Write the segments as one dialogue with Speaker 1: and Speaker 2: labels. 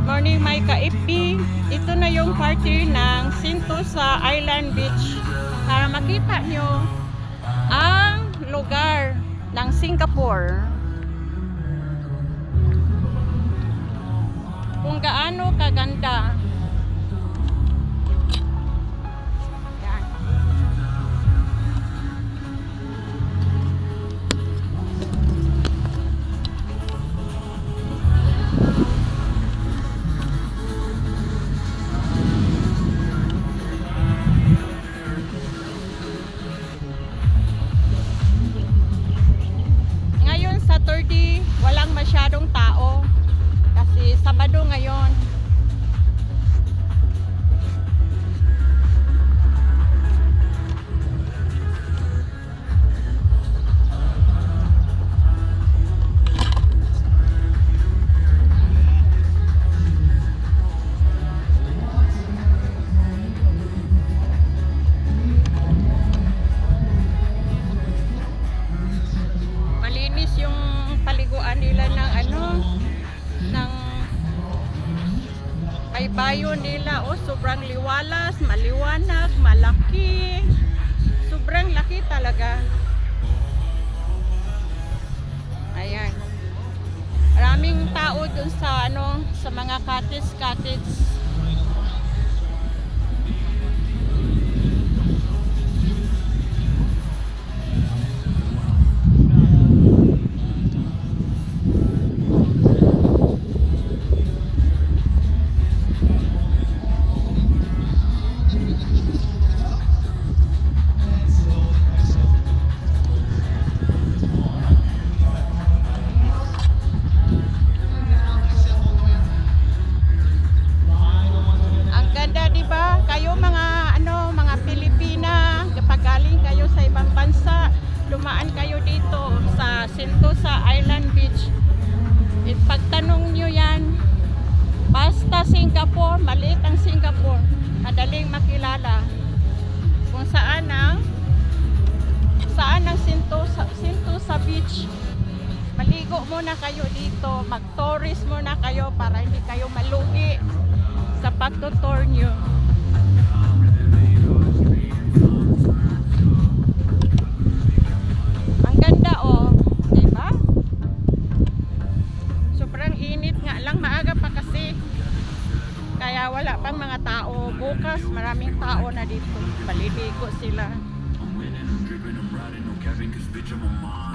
Speaker 1: Morning my ka-FB. Ito na yung party ng Sentosa Island Beach para makita nyo ang lugar ng Singapore kung gaano kaganda. Yan. Saturday, walang masyadong tao kasi Sabado ngayon. Malinis yung paliguan nila ng ng baybayon nila. Sobrang liwalas, maliwanag, malaki, sobrang laki talaga. Ayan, maraming tao dun sa sa mga cottage. Lumaan kayo dito sa Sentosa Island Beach. At pagtanong nyo yan, basta Singapore, maliit ang Singapore, madaling makilala kung saan ang Sentosa Beach. Maligo muna kayo dito, mag-tourist muna kayo para hindi kayo malugi sa pagtutour nyo. Kaya wala pang mga tao. Bukas maraming tao na dito. Paliligo sila.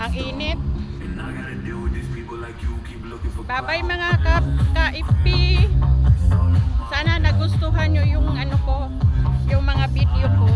Speaker 1: Ang init. Babay mga ka-FB. Sana nagustuhan nyo yung ko, yung mga video ko.